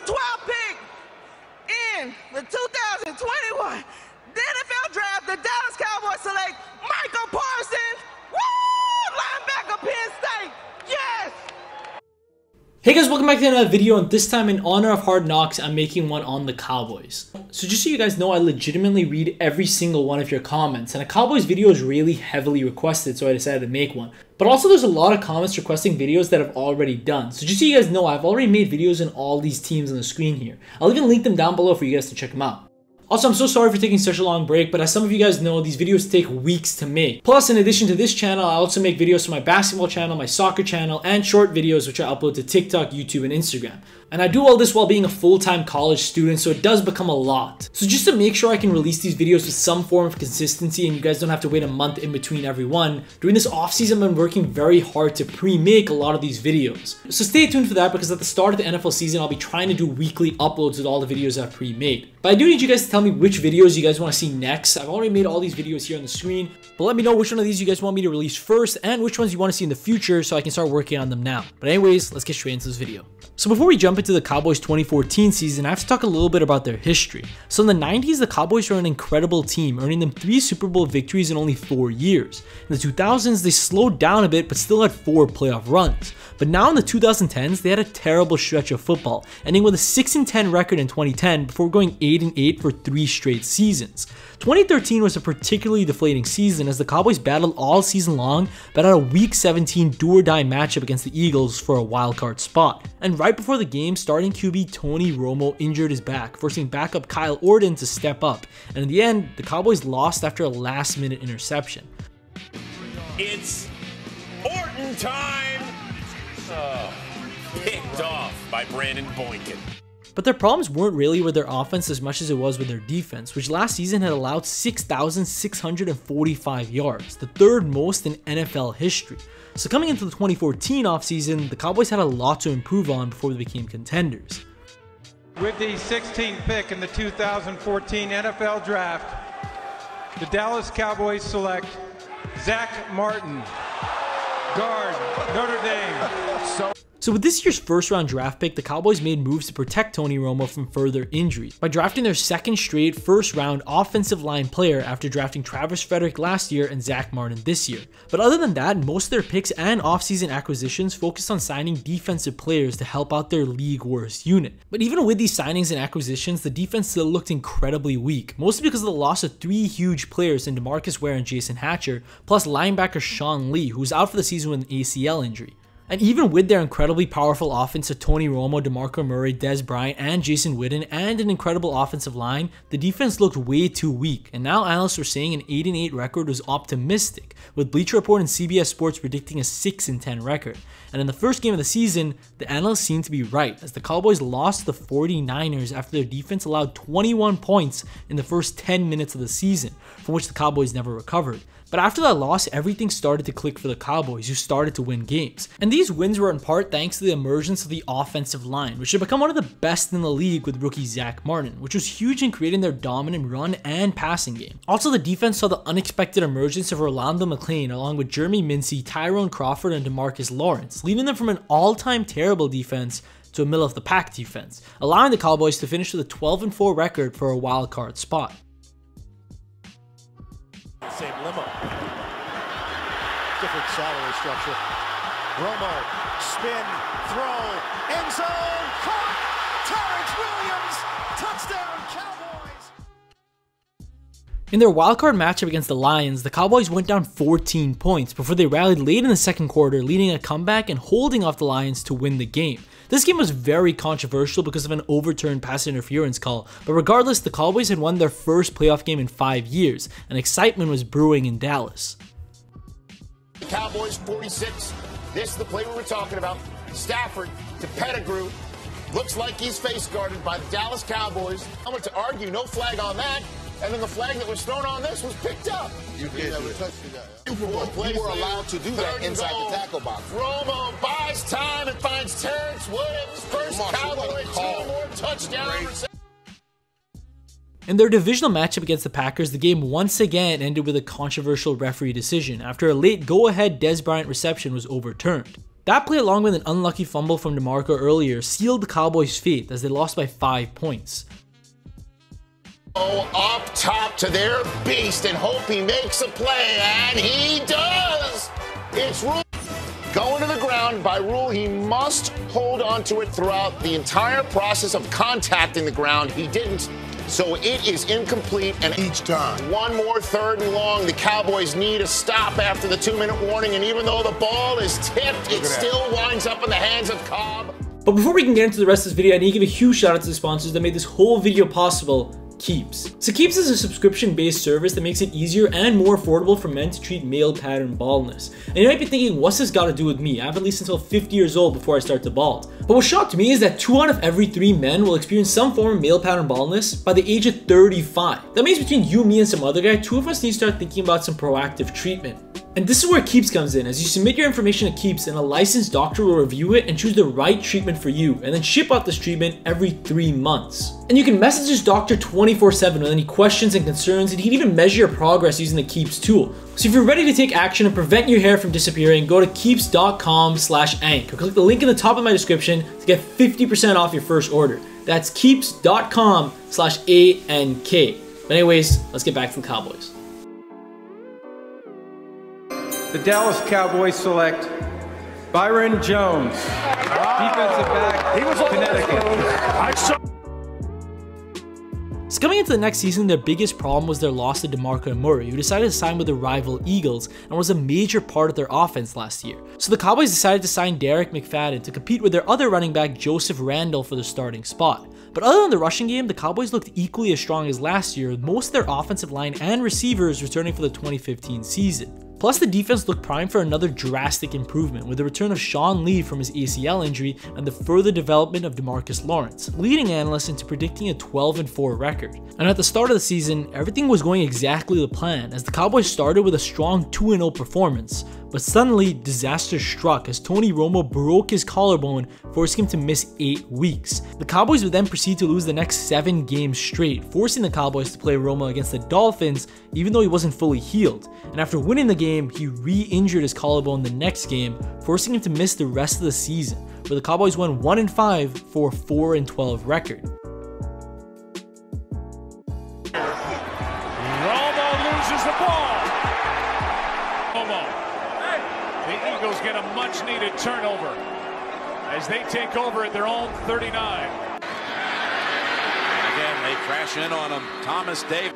12th pick in the 2021 NFL Draft, the Dallas Cowboys select Michael Parsons. Woo! Linebacker, Penn State. Yes! Hey guys, welcome back to another video, and this time in honor of Hard Knocks, I'm making one on the Cowboys. So just so you guys know, I legitimately read every single one of your comments, and a Cowboys video is really heavily requested, so I decided to make one. But also there's a lot of comments requesting videos that I've already done. So just so you guys know, I've already made videos on all these teams on the screen here. I'll even link them down below for you guys to check them out. Also, I'm so sorry for taking such a long break, but as some of you guys know, these videos take weeks to make. Plus, in addition to this channel, I also make videos for my basketball channel, my soccer channel, and short videos which I upload to TikTok, YouTube, and Instagram. And I do all this while being a full-time college student, so it does become a lot. So just to make sure I can release these videos with some form of consistency and you guys don't have to wait a month in between every one, during this off-season I've been working very hard to pre-make a lot of these videos. So stay tuned for that, because at the start of the NFL season, I'll be trying to do weekly uploads with all the videos I've pre-made. But I do need you guys to tell me which videos you guys want to see next. I've already made all these videos here on the screen, but let me know which one of these you guys want me to release first and which ones you want to see in the future so I can start working on them now. But anyways, let's get straight into this video. So before we jump into the Cowboys 2014 season, I have to talk a little bit about their history. So in the 90s, the Cowboys were an incredible team, earning them 3 Super Bowl victories in only 4 years. In the 2000s, they slowed down a bit but still had 4 playoff runs. But now in the 2010s, they had a terrible stretch of football, ending with a 6-10 record in 2010 before going 8-8 for 3 straight seasons. 2013 was a particularly deflating season as the Cowboys battled all season long but had a Week 17 do-or-die matchup against the Eagles for a wildcard spot. And right before the game, starting QB Tony Romo injured his back, forcing backup Kyle Orton to step up. And in the end, the Cowboys lost after a last-minute interception. It's Orton time! Oh, picked off by Brandon Boykin. But their problems weren't really with their offense as much as it was with their defense, which last season had allowed 6,645 yards, the 3rd most in NFL history. So coming into the 2014 offseason, the Cowboys had a lot to improve on before they became contenders. With the 16th pick in the 2014 NFL Draft, the Dallas Cowboys select Zach Martin, guard, Notre Dame. So with this year's first-round draft pick, the Cowboys made moves to protect Tony Romo from further injuries by drafting their 2nd straight first-round offensive line player after drafting Travis Frederick last year and Zach Martin this year. But other than that, most of their picks and offseason acquisitions focused on signing defensive players to help out their league-worst unit. But even with these signings and acquisitions, the defense still looked incredibly weak, mostly because of the loss of 3 huge players in DeMarcus Ware and Jason Hatcher, plus linebacker Sean Lee, who was out for the season with an ACL injury. And even with their incredibly powerful offense of Tony Romo, DeMarco Murray, Dez Bryant, and Jason Witten, and an incredible offensive line, the defense looked way too weak, and now analysts were saying an 8-8 record was optimistic, with Bleacher Report and CBS Sports predicting a 6-10 record. And in the first game of the season, the analysts seemed to be right, as the Cowboys lost to the 49ers after their defense allowed 21 points in the first 10 minutes of the season, from which the Cowboys never recovered. But after that loss, everything started to click for the Cowboys, who started to win games. And these wins were in part thanks to the emergence of the offensive line, which had become one of the best in the league with rookie Zach Martin, which was huge in creating their dominant run and passing game. Also, the defense saw the unexpected emergence of Orlando McClain along with Jeremy Mincey, Tyrone Crawford, and DeMarcus Lawrence, leading them from an all-time terrible defense to a middle-of-the-pack defense, allowing the Cowboys to finish with a 12-4 record for a wild-card spot. Same limo. Different salary structure. Romo, spin, throw, end zone, caught! Terrence Williams, touchdown Cowboys! In their wildcard matchup against the Lions, the Cowboys went down 14 points before they rallied late in the 2nd quarter, leading a comeback and holding off the Lions to win the game. This game was very controversial because of an overturned pass interference call, but regardless, the Cowboys had won their first playoff game in 5 years, and excitement was brewing in Dallas. Cowboys 46. This is the play we were talking about. Stafford to Pettigrew. Looks like he's face guarded by the Dallas Cowboys. I'm going to argue no flag on that. And then the flag that was thrown on this was picked up. You never touched that. You were allowed to do that inside the tackle box. Romo buys time and finds Terrence Williams. First Cowboy, 2 more touchdowns. In their divisional matchup against the Packers, the game once again ended with a controversial referee decision after a late go-ahead Dez Bryant reception was overturned. That play, along with an unlucky fumble from DeMarco earlier, sealed the Cowboys' fate as they lost by 5 points. Up top to their beast and hope he makes a play, and he does! It's Rule. Going to the ground, by rule, he must hold onto it throughout the entire process of contacting the ground. He didn't, so it is incomplete. And each time, one more 3rd and long. The Cowboys need a stop after the 2-minute warning, and even though the ball is tipped, it still winds up in the hands of Cobb. But before we can get into the rest of this video, I need to give a huge shout out to the sponsors that made this whole video possible. Keeps. So Keeps is a subscription-based service that makes it easier and more affordable for men to treat male pattern baldness. And you might be thinking, what's this got to do with me? I have at least until 50 years old before I start to bald. But what shocked me is that 2 out of every 3 men will experience some form of male pattern baldness by the age of 35. That means between you, me, and some other guy, 2 of us need to start thinking about some proactive treatment. And this is where Keeps comes in, as you submit your information to Keeps and a licensed doctor will review it and choose the right treatment for you, and then ship out this treatment every 3 months. And you can message this doctor 24/7 with any questions and concerns, and he can even measure your progress using the Keeps tool. So if you're ready to take action and prevent your hair from disappearing, go to keeps.com/ank or click the link in the top of my description to get 50% off your first order. That's keeps.com/ANK. But anyways, let's get back to the Cowboys. The Dallas Cowboys select Byron Jones, defensive back, Connecticut. So coming into the next season, their biggest problem was their loss to DeMarco and Murray, who decided to sign with the rival Eagles and was a major part of their offense last year. So the Cowboys decided to sign Darren McFadden to compete with their other running back Joseph Randle for the starting spot. But other than the rushing game, the Cowboys looked equally as strong as last year, with most of their offensive line and receivers returning for the 2015 season. Plus, the defense looked primed for another drastic improvement with the return of Sean Lee from his ACL injury and the further development of DeMarcus Lawrence, leading analysts into predicting a 12-4 record. And at the start of the season, everything was going exactly the plan, as the Cowboys started with a strong 2-0 performance. But suddenly, disaster struck as Tony Romo broke his collarbone, forcing him to miss 8 weeks. The Cowboys would then proceed to lose the next 7 games straight, forcing the Cowboys to play Romo against the Dolphins, even though he wasn't fully healed. And after winning the game, he re-injured his collarbone the next game, forcing him to miss the rest of the season, where the Cowboys went 1-5 for a 4-12 record. Romo loses the ball. Romo. The Eagles get a much-needed turnover as they take over at their own 39. Again, they crash in on him. Thomas Davis.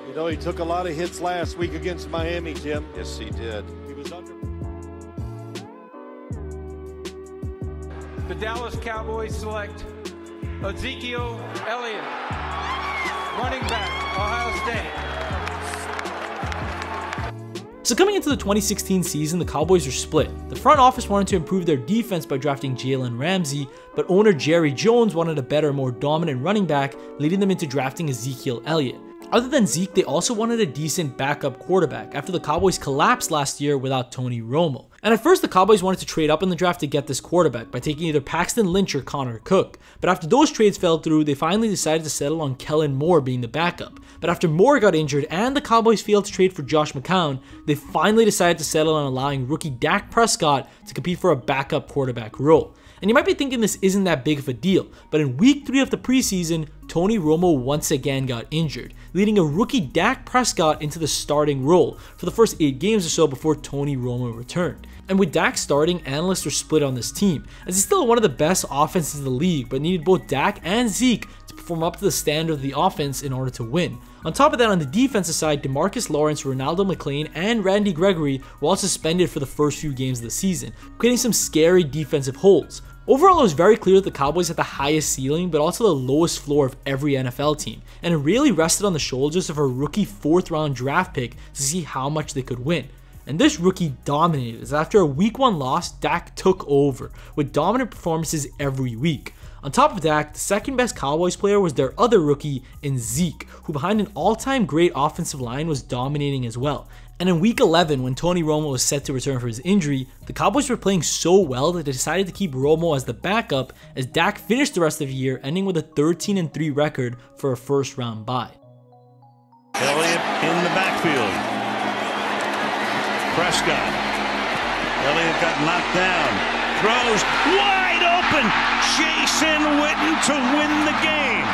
You know, he took a lot of hits last week against Miami, Jim. Yes, he did. He was under. The Dallas Cowboys select Ezekiel, Elliott, running back, Ohio State. So coming into the 2016 season, the Cowboys were split. The front office wanted to improve their defense by drafting Jalen Ramsey, but owner Jerry Jones wanted a better, more dominant running back, leading them into drafting Ezekiel Elliott. Other than Zeke, they also wanted a decent backup quarterback after the Cowboys collapsed last year without Tony Romo. And at first, the Cowboys wanted to trade up in the draft to get this quarterback by taking either Paxton Lynch or Connor Cook. But after those trades fell through, they finally decided to settle on Kellen Moore being the backup. But after Moore got injured and the Cowboys failed to trade for Josh McCown, they finally decided to settle on allowing rookie Dak Prescott to compete for a backup quarterback role. And you might be thinking this isn't that big of a deal, but in week 3 of the preseason, Tony Romo once again got injured, leading a rookie Dak Prescott into the starting role for the first 8 games or so before Tony Romo returned. And with Dak starting, analysts were split on this team, as he's still one of the best offenses in the league, but needed both Dak and Zeke to perform up to the standard of the offense in order to win. On top of that, on the defensive side, DeMarcus Lawrence, Ronaldo McClain, and Randy Gregory were all suspended for the first few games of the season, creating some scary defensive holes. Overall, it was very clear that the Cowboys had the highest ceiling, but also the lowest floor of every NFL team, and it really rested on the shoulders of a rookie 4th-round draft pick to see how much they could win. And this rookie dominated, as after a week 1 loss, Dak took over, with dominant performances every week. On top of Dak, the second best Cowboys player was their other rookie in Zeke, who behind an all-time great offensive line was dominating as well. And in week 11, when Tony Romo was set to return for his injury, the Cowboys were playing so well that they decided to keep Romo as the backup, as Dak finished the rest of the year, ending with a 13-3 record for a first-round bye. Elliott in the backfield. Prescott Elliott got knocked down. Throws wide open. Jason Witten to win the game.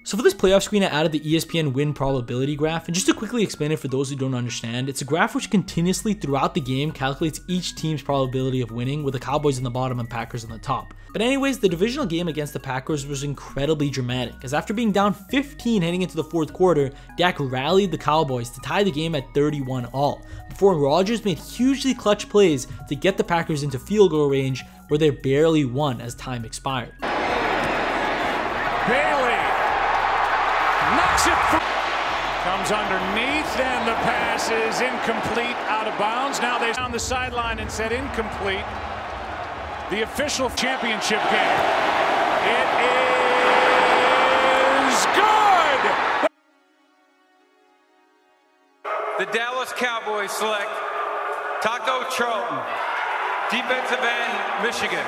So for this playoff screen, I added the ESPN win probability graph, and just to quickly explain it for those who don't understand, it's a graph which continuously throughout the game calculates each team's probability of winning, with the Cowboys on the bottom and Packers on the top. But anyways, the divisional game against the Packers was incredibly dramatic, as after being down 15 heading into the fourth quarter, DAK rallied the Cowboys to tie the game at 31-all, before Rodgers made hugely clutch plays to get the Packers into field goal range, where they barely won as time expired. Bailey knocks it through. Comes underneath, and the pass is incomplete, out of bounds. Now they down the sideline and said incomplete. The official championship game. It is good. The Dallas Cowboys select Taco Charlton, defensive end, Michigan.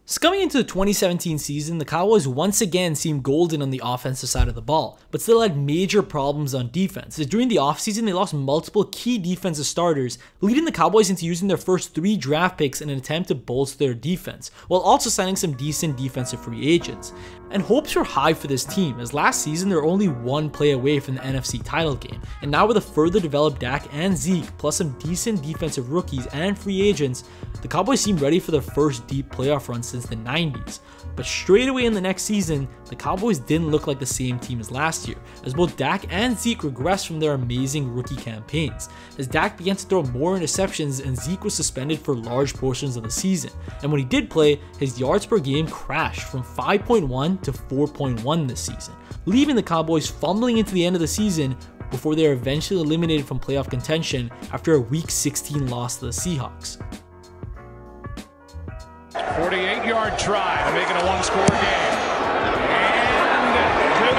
So coming into the 2017 season, the Cowboys once again seemed golden on the offensive side of the ball, but still had major problems on defense, as during the offseason they lost multiple key defensive starters, leading the Cowboys into using their first 3 draft picks in an attempt to bolster their defense, while also signing some decent defensive free agents. And hopes were high for this team, as last season they were only 1 play away from the NFC title game, and now with a further developed DAK and Zeke, plus some decent defensive rookies and free agents, the Cowboys seem ready for their first deep playoff run since the 90s. But straight away in the next season, the Cowboys didn't look like the same team as last year, as both DAK and Zeke regressed from their amazing rookie campaigns, as DAK began to throw more interceptions and Zeke was suspended for large portions of the season, and when he did play, his yards per game crashed from 5.1 to 4.1 this season, leaving the Cowboys fumbling into the end of the season before they are eventually eliminated from playoff contention after a Week 16 loss to the Seahawks. 48-yard try to make it a 1-score game. And good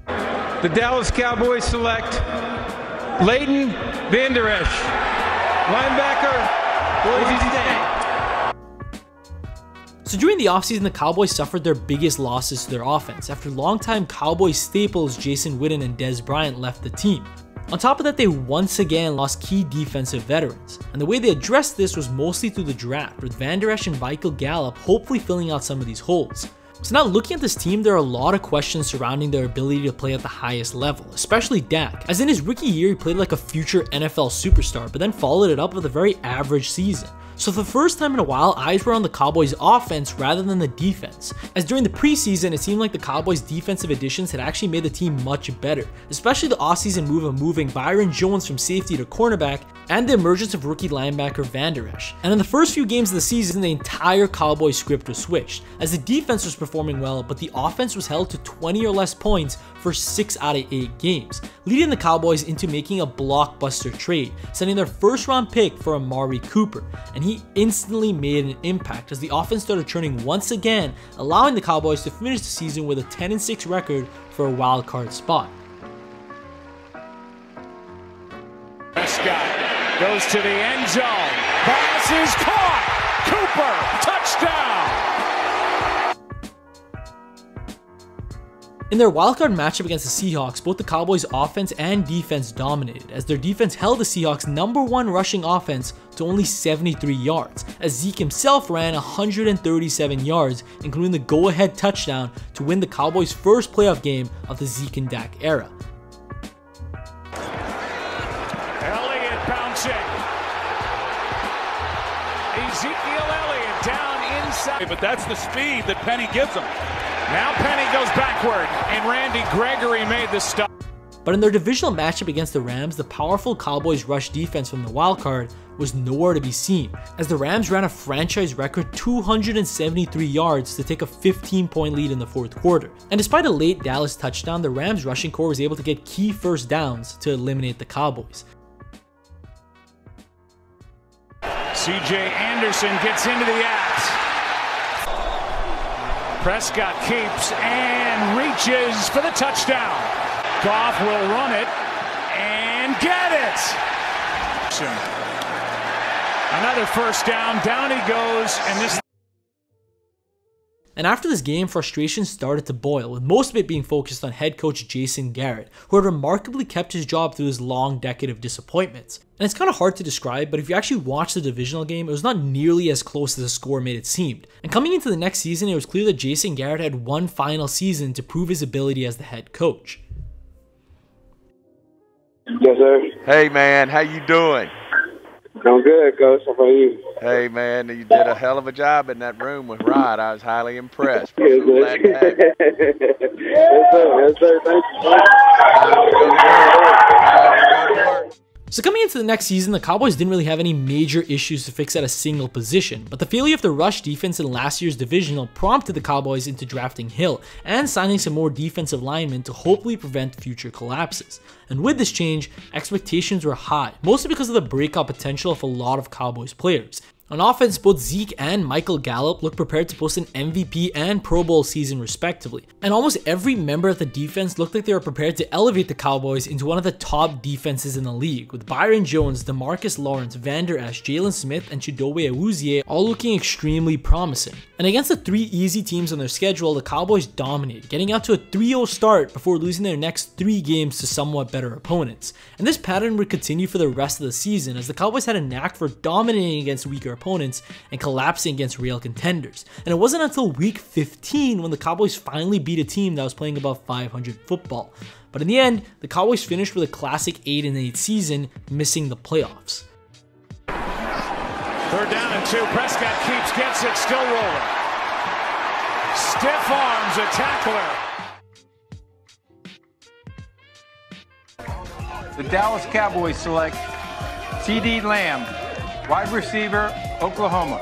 night. The Dallas Cowboys select Leighton Vander Esch, linebacker, Boise State. So during the offseason, the Cowboys suffered their biggest losses to their offense after longtime Cowboys staples Jason Witten and Dez Bryant left the team. On top of that, they once again lost key defensive veterans, and the way they addressed this was mostly through the draft, with Vander Esch and Michael Gallup hopefully filling out some of these holes. So now looking at this team, there are a lot of questions surrounding their ability to play at the highest level, especially DAK, as in his rookie year he played like a future NFL superstar, but then followed it up with a very average season. So for the first time in a while, eyes were on the Cowboys' offense rather than the defense, as during the preseason it seemed like the Cowboys' defensive additions had actually made the team much better, especially the offseason move of moving Byron Jones from safety to cornerback and the emergence of rookie linebacker Vander Esch. And in the first few games of the season, the entire Cowboys script was switched, as the defense was performing well, but the offense was held to 20 or less points for 6 out of 8 games, leading the Cowboys into making a blockbuster trade, sending their first-round pick for Amari Cooper, and he instantly made an impact as the offense started churning once again, allowing the Cowboys to finish the season with a 10-6 record for a wild card spot. Prescott goes to the end zone. Pass is caught. Cooper, touchdown. In their wildcard matchup against the Seahawks, both the Cowboys' offense and defense dominated, as their defense held the Seahawks' #1 rushing offense to only 73 yards, as Zeke himself ran 137 yards, including the go-ahead touchdown to win the Cowboys' first playoff game of the Zeke and DAK era. Elliott bouncing. Ezekiel Elliott down inside. But that's the speed that Penny gives him. Now Penny goes backward, and Randy Gregory made the stop. But in their divisional matchup against the Rams, the powerful Cowboys' rush defense from the wildcard was nowhere to be seen, as the Rams ran a franchise record 273 yards to take a 15-point lead in the fourth quarter. And despite a late Dallas touchdown, the Rams rushing core was able to get key first downs to eliminate the Cowboys. C.J. Anderson gets into the act. Prescott keeps and reaches for the touchdown. Goff will run it and get it. Another first down. Down he goes, and this And after this game, frustration started to boil, with most of it being focused on head coach Jason Garrett, who had remarkably kept his job through his long decade of disappointments. And it's kind of hard to describe, but if you actually watch the divisional game, it was not nearly as close as the score made it seem. And coming into the next season, it was clear that Jason Garrett had one final season to prove his ability as the head coach. Yes, sir. Hey, man, how you doing? I'm good, Coach. How about you? Hey, man, you did a hell of a job in that room with Rod. I was highly impressed. I'm Yes, so glad to have you. Yes, sir. Yes, sir. Thank you. So coming into the next season, the Cowboys didn't really have any major issues to fix at a single position, but the failure of the rush defense in last year's divisional prompted the Cowboys into drafting Hill and signing some more defensive linemen to hopefully prevent future collapses. And with this change, expectations were high, mostly because of the breakout potential of a lot of Cowboys players. On offense, both Zeke and Michael Gallup looked prepared to post an MVP and Pro Bowl season respectively. And almost every member of the defense looked like they were prepared to elevate the Cowboys into one of the top defenses in the league, with Byron Jones, DeMarcus Lawrence, Vander Esch, Jalen Smith, and Chidobe Awuzie all looking extremely promising. And against the three easy teams on their schedule, the Cowboys dominated, getting out to a 3-0 start before losing their next 3 games to somewhat better opponents. And this pattern would continue for the rest of the season, as the Cowboys had a knack for dominating against weaker opponents and collapsing against real contenders. And it wasn't until week 15 when the Cowboys finally beat a team that was playing above 500 football. But in the end, the Cowboys finished with a classic 8-8 season, missing the playoffs. 3rd down and 2. Prescott gets it, still rolling. Stiff arms a tackler. The Dallas Cowboys select C.D. Lamb, wide receiver, Oklahoma.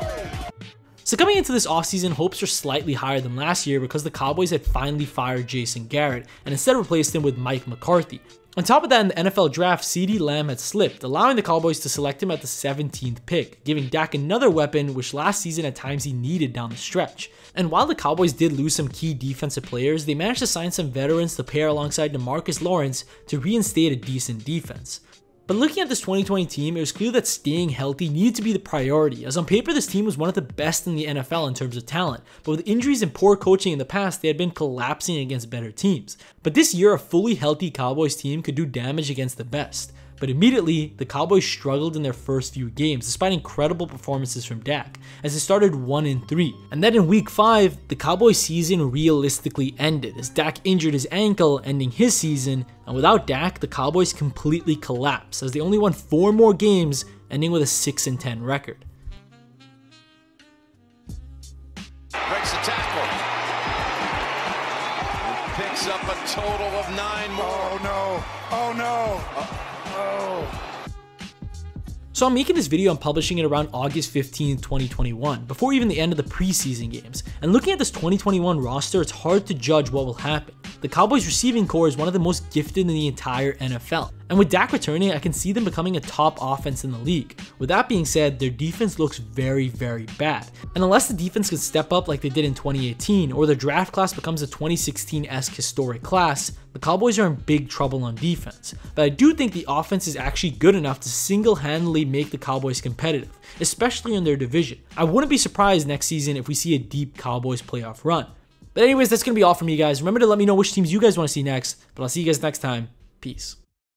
So coming into this offseason, hopes are slightly higher than last year because the Cowboys had finally fired Jason Garrett and instead replaced him with Mike McCarthy. On top of that, in the NFL draft, C.D. Lamb had slipped, allowing the Cowboys to select him at the 17th pick, giving DAK another weapon which last season at times he needed down the stretch. And while the Cowboys did lose some key defensive players, they managed to sign some veterans to pair alongside DeMarcus Lawrence to reinstate a decent defense. But looking at this 2020 team, it was clear that staying healthy needed to be the priority, as on paper this team was one of the best in the NFL in terms of talent, but with injuries and poor coaching in the past, they had been collapsing against better teams. But this year, a fully healthy Cowboys team could do damage against the best. But immediately, the Cowboys struggled in their first few games, despite incredible performances from DAK, as they started 1-3. And then in week 5, the Cowboys season realistically ended, as DAK injured his ankle, ending his season, and without DAK, the Cowboys completely collapsed, as they only won 4 more games, ending with a 6-10 record. Breaks the tackle. Picks up a total of 9 more. Oh no! Oh no! So I'm making this video and publishing it around August 15, 2021, before even the end of the preseason games. And looking at this 2021 roster, it's hard to judge what will happen. The Cowboys receiving core is one of the most gifted in the entire NFL. And with DAK returning, I can see them becoming a top offense in the league. With that being said, their defense looks very, very bad. And unless the defense can step up like they did in 2018, or their draft class becomes a 2016-esque historic class, the Cowboys are in big trouble on defense. But I do think the offense is actually good enough to single-handedly make the Cowboys competitive, especially in their division. I wouldn't be surprised next season if we see a deep Cowboys playoff run. But anyways, that's going to be all from me, guys. Remember to let me know which teams you guys want to see next, but I'll see you guys next time. Peace.